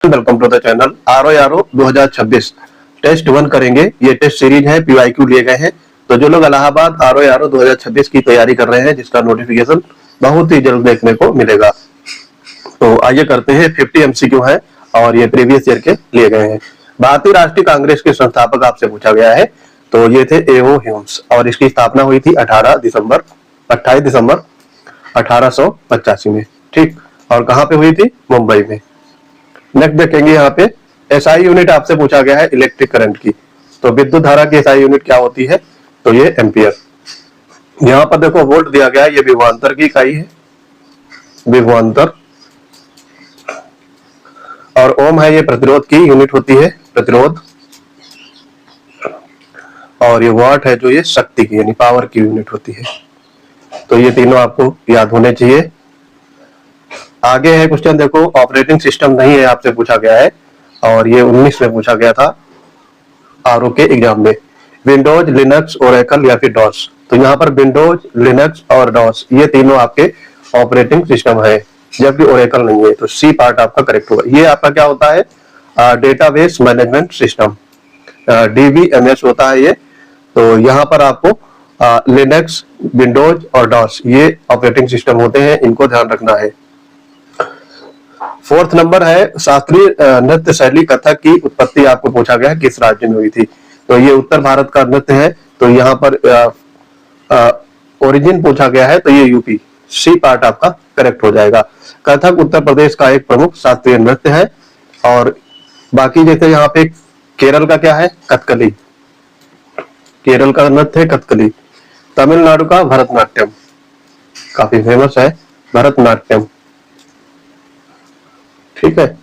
Welcome to the channel. RO 2026 test 1 करेंगे। ये test series है, पीवाईक्यू लिए गए हैं। तो जो लोग इलाहाबाद आरओ 2026 की तैयारी कर रहे हैं, जिसका नोटिफिकेशन बहुत ही जल्द देखने को मिलेगा। तो आइए करते हैं। 50 एमसीक्यू है और ये प्रीवियस ईयर के लिए गए हैं। भारतीय राष्ट्रीय कांग्रेस के संस्थापक आपसे पूछा गया है, तो ये थे ए.ओ. ह्यूम्स और इसकी स्थापना हुई थी 28 दिसंबर 1885 में। ठीक, और कहाँ पे हुई थी? मुंबई में। नेक्स्ट देखेंगे यहाँ पे एसआई यूनिट आपसे पूछा गया है इलेक्ट्रिक करंट की। तो विद्युत धारा की एसआई यूनिट क्या होती है? तो ये एम्पियर। यहाँ पर देखो वोल्ट दिया गया है, ये विभवांतर की इकाई है, विभवांतर। और ओम है, ये प्रतिरोध की यूनिट होती है, प्रतिरोध। और ये वाट है, जो ये शक्ति की यानी पावर की यूनिट होती है। तो ये तीनों आपको याद होने चाहिए। आगे है क्वेश्चन, देखो ऑपरेटिंग सिस्टम नहीं है आपसे पूछा गया है और ये 19 में पूछा गया था आरओ के एग्जाम में। विंडोज, लिनक्स, ओरेकल या फिर डॉस। तो यहाँ पर विंडोज, लिनक्स और डॉस ये तीनों आपके ऑपरेटिंग सिस्टम है, जबकि ओरेकल नहीं है। तो सी पार्ट आपका करेक्ट होगा। ये आपका क्या होता है? डेटाबेस मैनेजमेंट सिस्टम, डीबीएमएस होता है ये। तो यहाँ पर आपको लिनक्स, विंडोज और डॉस ये ऑपरेटिंग सिस्टम होते हैं, इनको ध्यान रखना है। फोर्थ नंबर है शास्त्रीय नृत्य शैली कथक की उत्पत्ति आपको पूछा गया है, किस राज्य में हुई थी? तो ये उत्तर भारत का नृत्य है। तो यहाँ पर ओरिजिन पूछा गया है, तो ये यूपी। सी पार्ट आपका करेक्ट हो जाएगा। कथक उत्तर प्रदेश का एक प्रमुख शास्त्रीय नृत्य है। और बाकी जैसे यहाँ पे केरल का क्या है? कथकली। केरल का नृत्य है कथकली। तमिलनाडु का भरतनाट्यम, काफी फेमस है भरतनाट्यम। ठीक है।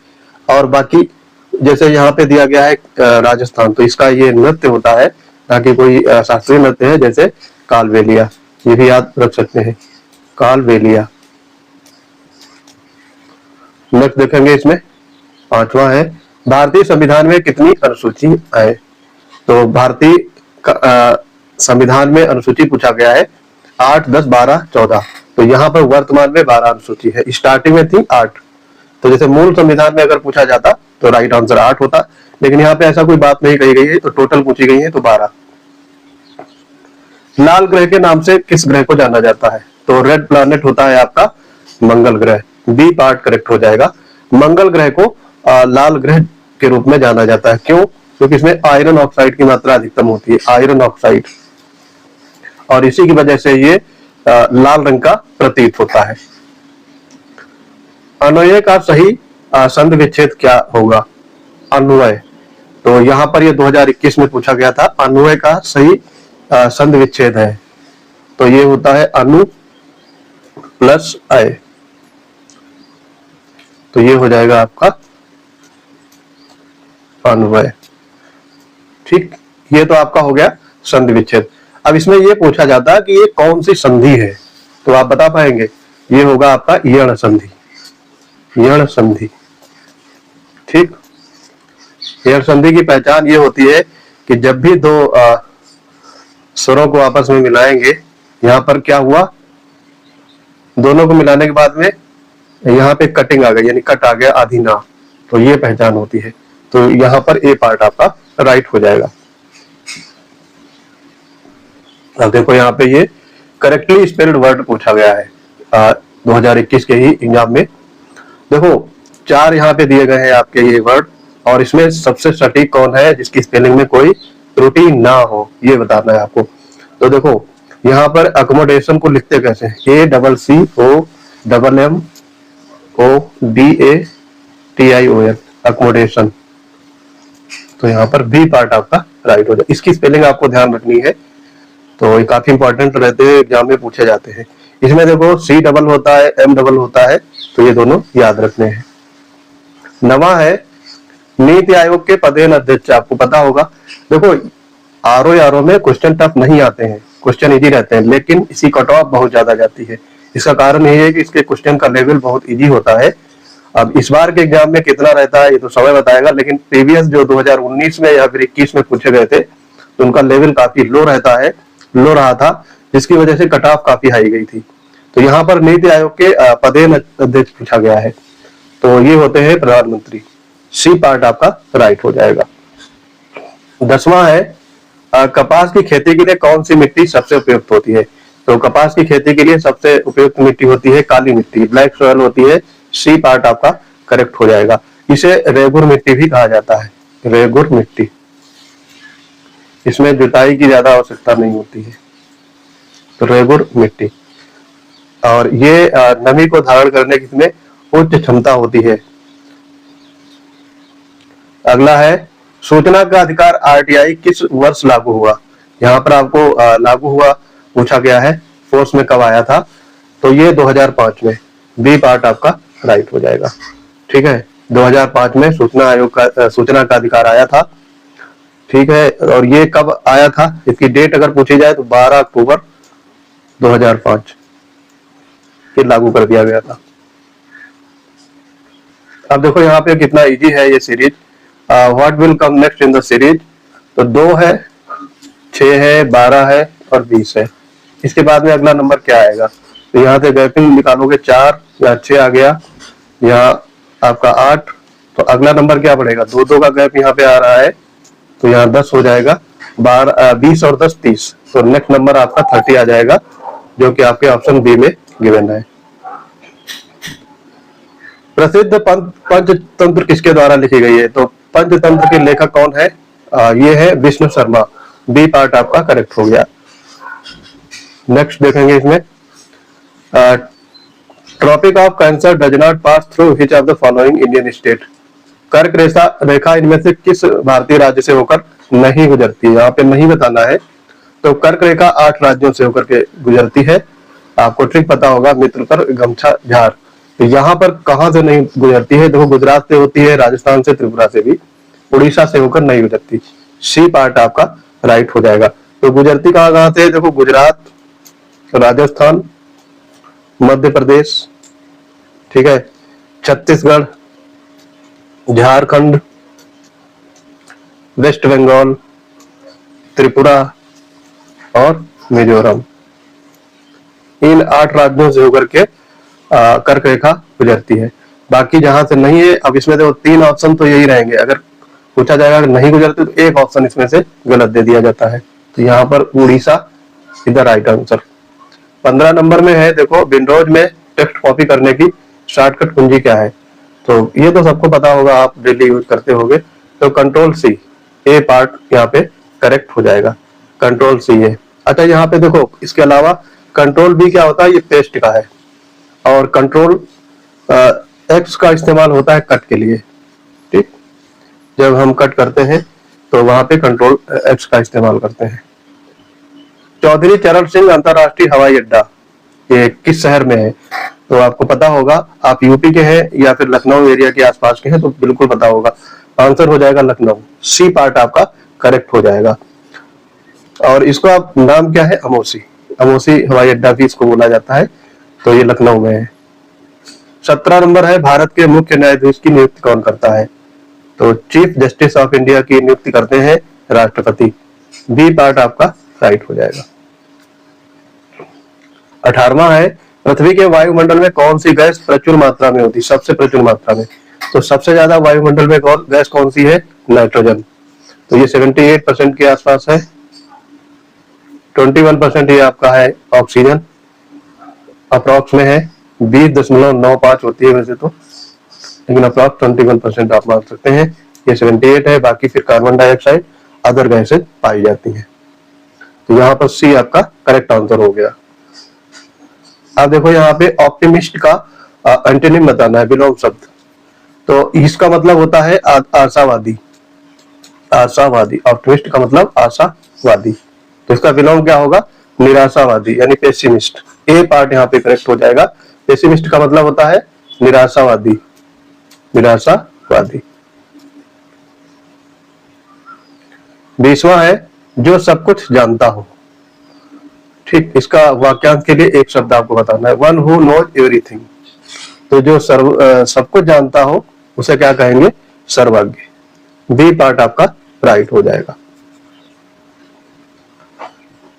और बाकी जैसे यहाँ पे दिया गया है राजस्थान, तो इसका ये नृत्य होता है, ना कि कोई शास्त्रीय नृत्य है, जैसे कालबेलिया। ये भी याद रख सकते हैं, कालबेलिया। नेक्स्ट देखेंगे, इसमें पांचवा है भारतीय संविधान में कितनी अनुसूची है? तो भारतीय संविधान में अनुसूची पूछा गया है 8, 10, 12, 14। तो यहाँ पर वर्तमान में 12 अनुसूची है, स्टार्टिंग में थी 8। तो जैसे मूल संविधान में अगर पूछा जाता तो राइट आंसर 8 होता, लेकिन यहाँ पे ऐसा कोई बात नहीं कही गई है, तो टोटल पूछी गई है तो 12। लाल ग्रह के नाम से किस ग्रह को जाना जाता है? तो रेड प्लैनेट होता है आपका मंगल ग्रह। बी पार्ट करेक्ट हो जाएगा। मंगल ग्रह को लाल ग्रह के रूप में जाना जाता है। क्यों? क्योंकि इसमें आयरन ऑक्साइड की मात्रा अधिकतम होती है, आयरन ऑक्साइड, और इसी की वजह से ये लाल रंग का प्रतीत होता है। अन्वय का सही संधि विच्छेद क्या होगा? अन्वय, तो यहाँ पर ये 2021 में पूछा गया था। अन्वय का सही संधि विच्छेद है, तो ये होता है अनु प्लस अय। तो ये हो जाएगा आपका अन्वय। ठीक, ये तो आपका हो गया संधि विच्छेद। अब इसमें ये पूछा जाता है कि ये कौन सी संधि है, तो आप बता पाएंगे? ये होगा आपका यण संधि, यण संधि। ठीक, यण संधि की पहचान ये होती है कि जब भी दो स्वरों को आपस में मिलाएंगे, यहाँ पर क्या हुआ, दोनों को मिलाने के बाद में यहाँ पे कटिंग आ गई, यानी कट आ गया आधी ना, तो ये पहचान होती है। तो यहाँ पर ए पार्ट आपका राइट हो जाएगा। अब देखो यहाँ पे ये करेक्टली स्पेल्ड वर्ड पूछा गया है 2021 के ही एग्जाम में। देखो 4 यहाँ पे दिए गए हैं आपके ये वर्ड, और इसमें सबसे सटीक कौन है जिसकी स्पेलिंग में कोई त्रुटि ना हो, ये बताना है आपको। तो देखो यहाँ पर अकोमोडेशन को लिखते कैसे? ACCOMODATION, accommodation. तो यहाँ पर बी पार्ट आपका राइट हो जाए। इसकी स्पेलिंग आपको ध्यान रखनी है, तो ये काफी इंपॉर्टेंट रहते हैं, एग्जाम में पूछे जाते हैं। इसमें देखो C डबल होता है, M डबल होता है, तो ये दोनों याद रखने हैं। नवा है नीति आयोग के पदेन अध्यक्ष, आपको पता होगा। देखो आरओ में क्वेश्चन टफ नहीं आते हैं, क्वेश्चन इजी रहते हैं, लेकिन इसी कट ऑफ बहुत ज्यादा जाती है। इसका कारण यही है कि इसके क्वेश्चन का लेवल बहुत इजी होता है। अब इस बार के एग्जाम में कितना रहता है ये तो समय बताएगा, लेकिन प्रीवियस जो 2019 में या फिर 21 में पूछे गए थे, तो उनका लेवल काफी लो रहता है, लो रहा था, जिसकी वजह से कट ऑफ काफी हाई गई थी। तो यहाँ पर नीति आयोग के पदेन अध्यक्ष पूछा गया है, तो ये होते हैं प्रधानमंत्री। सी पार्ट आपका राइट हो जाएगा। 10वां है कपास की खेती के लिए कौन सी मिट्टी सबसे उपयुक्त होती है? तो कपास की खेती के लिए सबसे उपयुक्त मिट्टी होती है काली मिट्टी, ब्लैक सॉइल होती है। सी पार्ट आपका करेक्ट हो जाएगा। इसे रेगुर मिट्टी भी कहा जाता है, रेगुर मिट्टी। इसमें जुताई की ज्यादा आवश्यकता नहीं होती है, तो रेगुर मिट्टी। और ये नमी को धारण करने की इसमें उच्च क्षमता होती है। अगला है सूचना का अधिकार आरटीआई किस वर्ष लागू हुआ? यहाँ पर आपको लागू हुआ पूछा गया है, फोर्स में कब आया था? तो ये 2005 में। बी पार्ट आपका राइट हो जाएगा। ठीक है, 2005 में सूचना का अधिकार आया था। ठीक है, और ये कब आया था? इसकी डेट अगर पूछी जाए तो 12 अक्टूबर 2005 ये लागू कर दिया गया था। अब देखो यहाँ पे कितना इजी है ये series. What will come next in the series? तो 2 है, 6 है, 12 है और 20 है। इसके बाद में अगला नंबर क्या आएगा? तो यहाँ से गैपिंग निकालोगे 4, यहाँ 6 आ गया, यहाँ आपका 8, तो अगला नंबर क्या पड़ेगा? 2 का गैप यहाँ पे आ रहा है, तो यहाँ 10 हो जाएगा। 20 और 10 30, तो नेक्स्ट नंबर आपका 30 आ जाएगा, जो कि आपके ऑप्शन बी में गिवन है। प्रसिद्ध पंचतंत्र किसके द्वारा लिखी गई है? तो पंचतंत्र के लेखक कौन है? ये है विष्णु शर्मा। बी पार्ट आपका करेक्ट हो गया। नेक्स्ट देखेंगे इसमें, tropic of cancer does not pass through which of the following Indian state? कर्क रेखा इनमें से किस भारतीय राज्य से होकर नहीं गुजरती है? यहाँ पे नहीं बताना है। तो कर्क रेखा 8 राज्यों से होकर के गुजरती है। आपको ट्रिक पता होगा, मित्र पर गमछा झार। तो यहाँ पर कहाँ से नहीं गुजरती है? देखो, गुजरात से होती है, राजस्थान से, त्रिपुरा से भी, उड़ीसा से होकर नहीं गुजरती। सी पार्ट आपका राइट हो जाएगा। तो गुजरती कहाँ से? देखो, गुजरात, राजस्थान, मध्य प्रदेश, ठीक है, छत्तीसगढ़, झारखंड, वेस्ट बंगाल, त्रिपुरा और मिजोरम। इन 8 राज्यों से होकर के कर्क रेखा गुजरती है। बाकी जहां से नहीं है, अब इसमें देखो 3 ऑप्शन तो यही रहेंगे। अगर पूछा जाएगा अगर नहीं गुजरती तो एक ऑप्शन इसमें से गलत दे दिया जाता है। तो यहाँ पर Orissa is the right answer. 15 number में है, देखो, विंडोज में टेक्स्ट कॉपी करने की शॉर्टकट कुंजी क्या है? तो ये तो सबको पता होगा, आप डेली यूज करते होंगे। तो कंट्रोल सी, ए पार्ट यहाँ पे करेक्ट हो जाएगा। कंट्रोल सी है। अच्छा, यहाँ पे देखो, इसके अलावा कंट्रोल बी क्या होता है? ये पेस्ट का है। और कंट्रोल एक्स का इस्तेमाल होता है कट के लिए। ठीक, जब हम कट करते हैं तो वहां पे कंट्रोल एक्स का इस्तेमाल करते हैं। चौधरी चरण सिंह अंतरराष्ट्रीय हवाई अड्डा ये किस शहर में है? तो आपको पता होगा, आप यूपी के हैं या फिर लखनऊ एरिया के आसपास के हैं तो बिल्कुल पता होगा। आंसर हो जाएगा लखनऊ। सी पार्ट आपका करेक्ट हो जाएगा। और इसको आप नाम क्या है? अमोसी। अमोसी हवाई अड्डा भी इसको बोला जाता है। तो ये लखनऊ में है। 17 नंबर है, भारत के मुख्य न्यायाधीश की नियुक्ति कौन करता है? तो चीफ जस्टिस ऑफ इंडिया की नियुक्ति करते हैं राष्ट्रपति। बी पार्ट आपका राइट हो जाएगा। 18वां है, पृथ्वी के वायुमंडल में कौन सी गैस प्रचुर मात्रा में होती है? सबसे प्रचुर मात्रा में। तो सबसे ज्यादा वायुमंडल में गैस कौन सी है? नाइट्रोजन। तो ये 78% के आसपास है। 21% ये आपका है ऑक्सीजन, अप्रॉक्स में है। 20.95 होती है वैसे तो, लेकिन अप्रॉक्स 21% आप मान सकते हैं। ये 78 है। बाकी फिर कार्बन डाइऑक्साइड, अदर गैसेज पाई जाती हैं। तो यहाँ पर सी आपका करेक्ट आंसर हो गया। अब देखो, यहाँ पे ऑप्टिमिस्ट का एंटोनिम बताना है, विलोम शब्द। तो इसका मतलब होता है आशावादी। आशावादी, ऑप्टिमिस्ट का मतलब आशावादी। तो इसका विलोम क्या होगा? निराशावादी, यानी पेसिमिस्ट। ए पार्ट यहाँ पे करेक्ट हो जाएगा। पेसिमिस्ट का मतलब होता है निराशावादी। निराशावादी। 20वां है, जो सब कुछ जानता हो। ठीक, इसका वाक्यांश के लिए एक शब्द आपको बताना है, वन हु नोज एवरीथिंग। तो जो सब कुछ जानता हो उसे क्या कहेंगे? सर्वज्ञ। बी पार्ट आपका राइट हो जाएगा।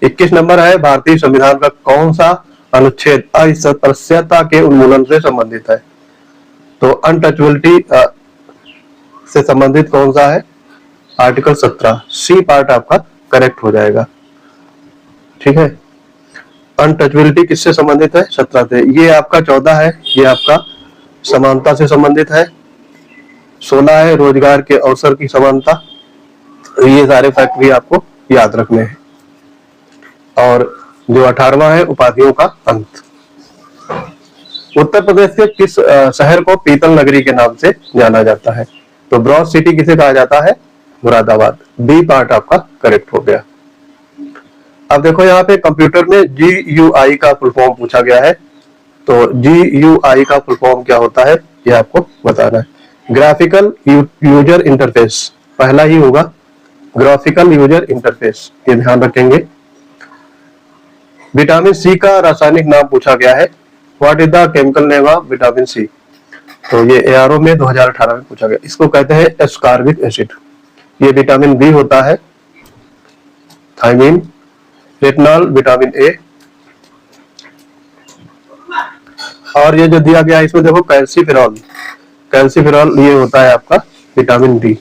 21 नंबर है, भारतीय संविधान का कौन सा अनुच्छेद अस्पृश्यता के उन्मूलन से संबंधित है? तो अनटचबिलिटी से संबंधित कौन सा है? आर्टिकल 17, सी पार्ट आपका करेक्ट हो जाएगा। ठीक है। अनटचबिलिटी किससे संबंधित है? 17 से। ये आपका 14 है, ये आपका समानता से संबंधित है। 16 है रोजगार के अवसर की समानता। ये सारे फैक्ट भी आपको याद रखने हैं। और जो 18वां है उपाधियों का अंत। उत्तर प्रदेश के किस शहर को पीतल नगरी के नाम से जाना जाता है? तो ब्रॉन्ज सिटी किसे कहा जाता है? मुरादाबाद। बी पार्ट आपका करेक्ट हो गया। अब देखो यहाँ पे कंप्यूटर में GUI का फुल फॉर्म पूछा गया है। तो GUI का फुल फॉर्म क्या होता है ये आपको बताना है। ग्राफिकल यूजर इंटरफेस, पहला ही होगा ग्राफिकल यूजर इंटरफेस, ये ध्यान रखेंगे। विटामिन सी का रासायनिक नाम पूछा गया है। What is the chemical name of vitamin C? तो ये ARO में 2018 में पूछा गया। इसको कहते हैं एस्कॉर्बिक एसिड। ये विटामिन बी होता है, थायमीन, रेटिनॉल, विटामिन ए। और ये जो दिया गया है इसमें देखो कैल्सीफेरॉल, कैल्सीफेरॉल ये होता है आपका विटामिन डी।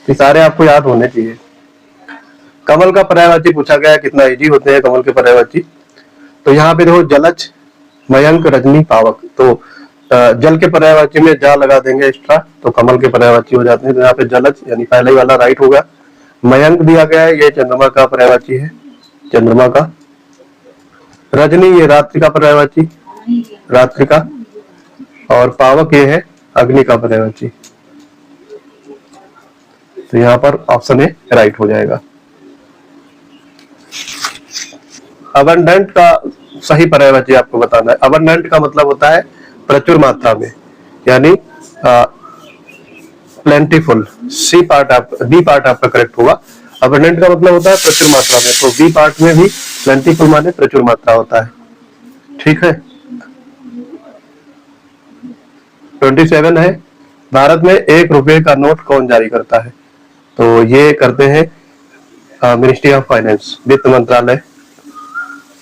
ये सारे आपको याद होने चाहिए। कमल का पर्यायवाची पूछा गया है, कितना इजी होते हैं कमल के पर्यायवाची। तो यहाँ पे देखो जलज, मयंक, रजनी, पावक। तो जल के पर्यायवाची में जा लगा देंगे एक्स्ट्रा, तो कमल के पर्यायवाची हो जाते हैं। तो यहाँ पे जलज यानी पहले वाला राइट होगा। मयंक दिया गया है, ये चंद्रमा का पर्यायवाची है, चंद्रमा का। रजनी ये रात्रि का पर्यायवाची, रात्रि का। और पावक ये है अग्नि का पर्यायवाची। तो यहाँ पर ऑप्शन ए राइट हो जाएगा। अबंडेंट का सही पर्यायवाची आपको बताना है। अबंडेंट का मतलब होता है प्रचुर मात्रा में, यानी plentiful. C part D part आपका करेक्ट होगा। अबंडेंट का मतलब होता है प्रचुर मात्रा में, तो बी पार्ट में भी प्लेंटीफुल माने प्रचुर मात्रा होता है। ठीक है। 27 है, भारत में 1 रुपए का नोट कौन जारी करता है? तो ये करते हैं मिनिस्ट्री ऑफ फाइनेंस, वित्त मंत्रालय।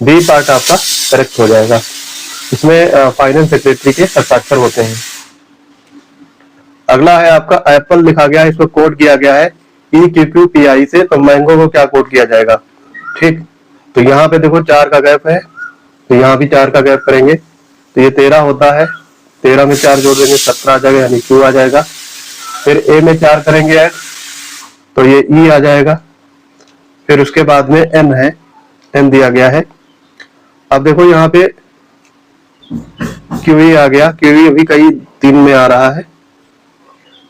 बी पार्ट आपका करेक्ट हो जाएगा। इसमें फाइनेंस सेक्रेटरी के हस्ताक्षर होते हैं। अगला है आपका एप्पल लिखा गया है, इसको कोड किया गया है EQQPI से। तो मैंगो को क्या कोड किया जाएगा? ठीक। तो यहाँ पे देखो 4 का गैप है, तो यहाँ भी 4 का गैप करेंगे, तो ये 13 होता है। 13 में 4 जोड़ देंगे 17 आ जाएगा, यानी Q आ जाएगा। फिर A में 4 करेंगे ऐड, तो ये E आ जाएगा। फिर उसके बाद में N है, N दिया गया है। अब देखो यहाँ पे QE आ गया, QE अभी कई 3 में आ रहा है।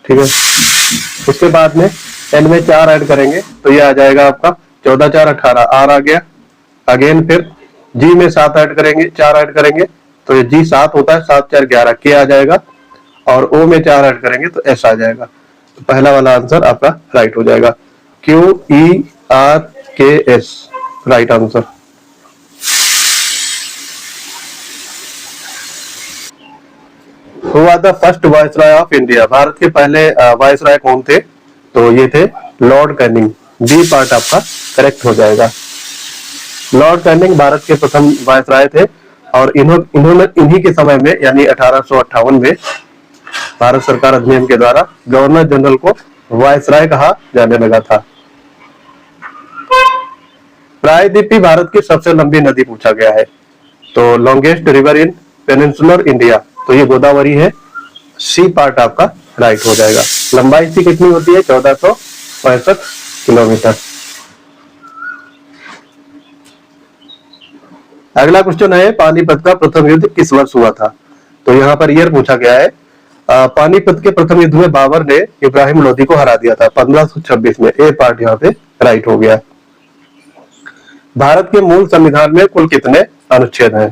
ठीक है। उसके बाद में N में 4 ऐड करेंगे, तो ये आ जाएगा आपका 14 4 18 R आ गया। अगेन फिर G में 7 ऐड करेंगे, 4 ऐड करेंगे, तो ये G 7 होता है, 7 4 11 K आ जाएगा। और O में 4 ऐड करेंगे तो S आ जाएगा। तो पहला वाला आंसर आपका राइट हो जाएगा, QERKS right answer. Who was the first viceroy of India? Bharat के पहले वायसराय कौन थे? तो ये थे लॉर्ड कैनिंग। बी पार्ट आपका करेक्ट हो जाएगा। लॉर्ड कैनिंग भारत के प्रथम वायसराय थे, और इन्होंने इन्हीं के समय में यानी 1858 में भारत सरकार अधिनियम के द्वारा गवर्नर जनरल को वायसराय कहा जाने लगा था। प्रायद्वीपी भारत की सबसे लंबी नदी पूछा गया है। तो longest river in peninsular India, तो ये गोदावरी है। सी पार्ट आपका राइट हो जाएगा। लंबाई इसकी कितनी होती है? 1465 किलोमीटर। अगला क्वेश्चन है, पानीपत का प्रथम युद्ध किस वर्ष हुआ था? तो यहाँ पर ईयर पूछा गया है। पानीपत के प्रथम युद्ध में बाबर ने इब्राहिम लोदी को हरा दिया था 1526 में। ए पार्ट यहाँ पे राइट हो गया। भारत के मूल संविधान में कुल कितने अनुच्छेद हैं?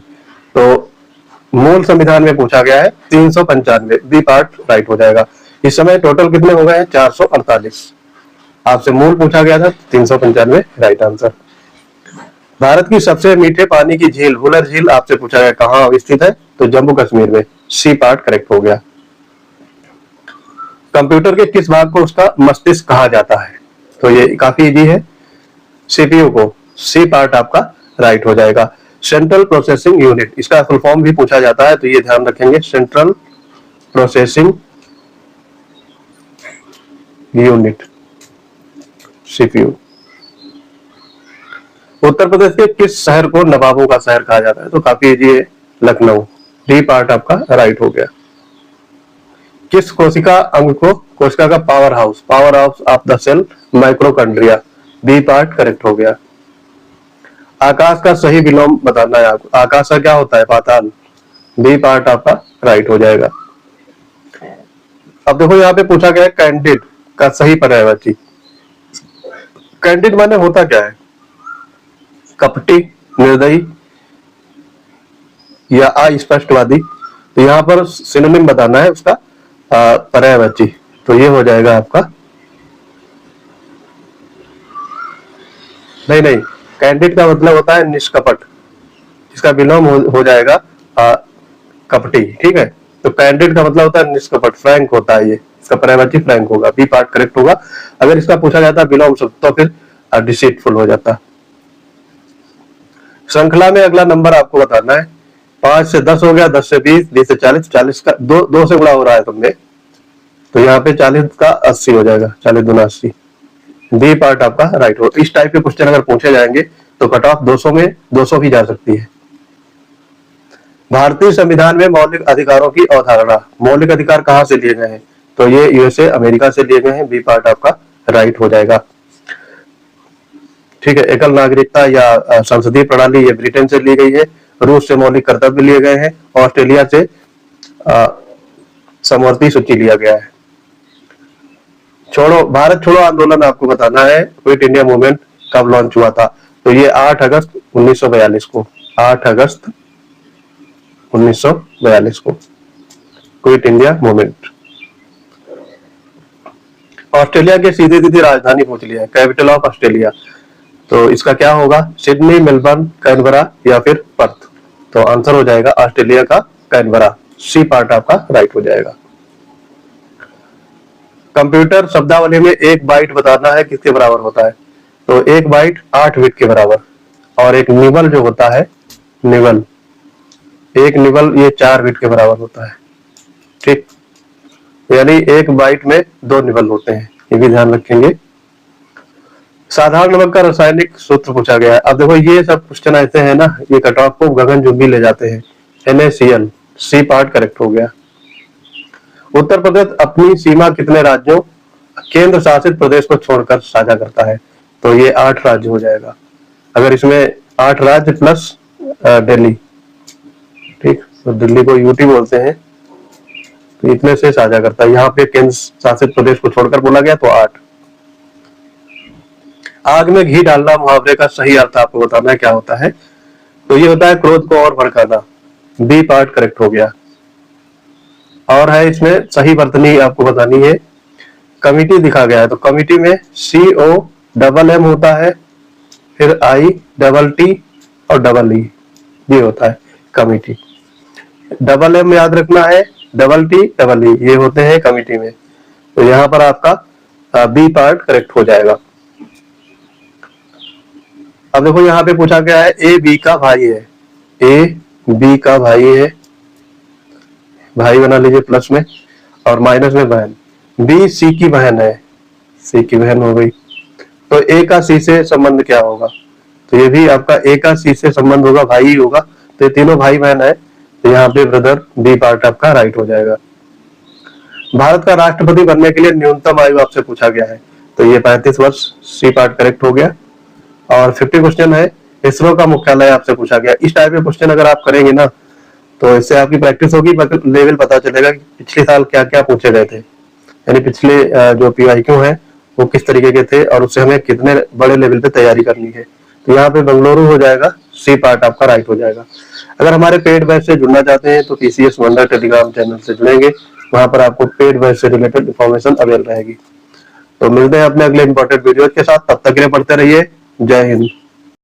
तो मूल संविधान में पूछा गया है 395। बी पार्ट राइट हो जाएगा। इस समय टोटल कितने हो गए हैं? 448। आपसे मूल पूछा गया था 395 राइट आंसर। भारत की सबसे मीठे पानी की झील वुलर झील आपसे पूछा गया कहाँ स्थित है? तो जम्मू कश्मीर में। सी पार्ट करेक्ट हो गया। कंप्यूटर के किस भाग को उसका मस्तिष्क कहा जाता है? तो ये काफी इजी है, सीपीयू को। सी पार्ट आपका राइट हो जाएगा। सेंट्रल प्रोसेसिंग यूनिट, इसका फुल फॉर्म भी पूछा जाता है, तो ये ध्यान रखेंगे। Central processing unit, CPU. Uttar Pradesh के किस शहर को नवाबों का शहर कहा जाता है? तो काफी इजी है, लखनऊ। डी पार्ट आपका राइट हो गया। किस कोशिका अंग को कोशिका का power house of the cell mitochondria? B part correct हो गया। आकाश का सही विलोम बताना है आपको। आकाश का क्या होता है? पाताल। बी पार्ट आपका राइट हो जाएगा। अब देखो यहाँ पे पूछा गया है कैंडिड का सही पर्यायवाची। कैंडिड माने होता क्या है? कपटी, निर्दयी या अस्पष्टवादी। तो यहाँ पर सिनोनिम बताना है उसका पर्यायवाची। तो ये हो जाएगा आपका, नहीं, कैंडिड का मतलब होता है निष्कपट, इसका विलोम हो जाएगा कपटी। ठीक है, तो कैंडिड का मतलब होता है निष्कपट, फ्रैंक होता है ये, इसका पर्यायवाची फ्रैंक होगा। बी पार्ट करेक्ट होगा। अगर इसका पूछा जाता विलोम शब्द तो फिर डिसीटफुल हो जाता। श्रृंखला में अगला नंबर आपको बताना है। 5 से 10 हो गया, 10 से 20, 20 से 40, 40 का दो से गुणा हो रहा है तुमने, तो यहाँ पे 40 का 80 हो जाएगा, 40 दूना 80। बी पार्ट आपका राइट हो। इस टाइप के क्वेश्चन अगर पूछे जाएंगे तो कट ऑफ 200 में 200 भी जा सकती है। भारतीय संविधान में मौलिक अधिकारों की अवधारणा, मौलिक अधिकार कहाँ से लिए गए हैं? तो ये यूएसए अमेरिका से लिए गए हैं। बी पार्ट आपका राइट हो जाएगा। ठीक है, एकल नागरिकता या संसदीय प्रणाली ये ब्रिटेन से ली गई है। रूस से मौलिक कर्तव्य लिए गए हैं। ऑस्ट्रेलिया से समवर्ती सूची लिया गया है। भारत छोड़ो आंदोलन आपको बताना है। क्विट इंडिया मूवमेंट कब लॉन्च हुआ था? तो ये 8 अगस्त 1942 को, 8 अगस्त 1942 को क्विट इंडिया मूवमेंट। ऑस्ट्रेलिया के सीधी सीधी राजधानी पूछ लिया है, कैपिटल ऑफ ऑस्ट्रेलिया। तो इसका क्या होगा? सिडनी, मेलबर्न, कैनबरा या फिर पर्थ। तो आंसर हो जाएगा ऑस्ट्रेलिया का कैनबरा। सी पार्ट आपका राइट हो जाएगा। कंप्यूटर शब्दावली में 1 बाइट बताना है किसके बराबर होता है? तो 1 बाइट 8 बिट के बराबर। और एक निबल जो होता है, निबल, एक निबल ये 4 बिट के बराबर होता है। ठीक, यानी 1 बाइट में 2 निबल होते हैं, ये भी ध्यान रखेंगे। साधारण नमक का रासायनिक सूत्र पूछा गया है। अब देखो ये सब क्वेश्चन ऐसे हैं ना, ये कट ऑफ को गगनचुंबी ले जाते हैं। NaCl, सी पार्ट करेक्ट हो गया। उत्तर प्रदेश अपनी सीमा कितने राज्यों, केंद्र शासित प्रदेश को छोड़कर साझा करता है? तो ये 8 राज्य हो जाएगा। अगर इसमें 8 राज्य प्लस दिल्ली, ठीक, तो दिल्ली को यूटी बोलते हैं, तो इतने से साझा करता है। यहाँ पे केंद्र शासित प्रदेश को छोड़कर बोला गया तो 8। आग में घी डालना मुहावरे का सही अर्थ आपको बताना है क्या होता है? तो ये होता है क्रोध को और भड़काना। बी पार्ट करेक्ट हो गया। और है इसमें सही वर्तनी आपको बतानी है। कमिटी दिखा गया है, तो कमिटी में COMM होता है, फिर ITT और EE, ये होता है कमिटी। MM याद रखना है, TTE ये होते हैं कमिटी में। तो यहाँ पर आपका बी पार्ट करेक्ट हो जाएगा। अब देखो यहाँ पे पूछा गया है A B का भाई है, A B का भाई है, भाई बना लीजिए प्लस में, और माइनस में बहन। B C की बहन है, C की बहन हो गई। तो A का C से संबंध क्या होगा? तो ये भी आपका A का C से संबंध होगा, भाई ही होगा। तो ये तीनों भाई बहन है, तो यहाँ पे ब्रदर, बी पार्ट आपका राइट हो जाएगा। भारत का राष्ट्रपति बनने के लिए न्यूनतम आयु आपसे पूछा गया है, तो ये 35 वर्ष, सी पार्ट करेक्ट हो गया। और 50 क्वेश्चन है, इसरो का मुख्यालय आपसे पूछा गया। इस टाइप के क्वेश्चन अगर आप करेंगे ना, तो इससे आपकी प्रैक्टिस होगी, लेवल पता चलेगा कि पिछले साल क्या क्या पूछे गए थे, यानी पिछले जो PYQ है वो किस तरीके के थे और उससे हमें कितने बड़े लेवल पे तैयारी करनी है। तो यहाँ पे बेंगलुरु हो जाएगा, सी पार्ट आपका राइट हो जाएगा। अगर हमारे पेड बैच से जुड़ना चाहते हैं तो TCS वंडर टेलीग्राम चैनल से जुड़ेंगे, वहां पर आपको पेड बैच से रिलेटेड इंफॉर्मेशन अवेल रहेगी। तो मिलते हैं अपने अगले इंपॉर्टेंट वीडियो के साथ, तब तक के लिए पढ़ते रहिए। जय हिंद।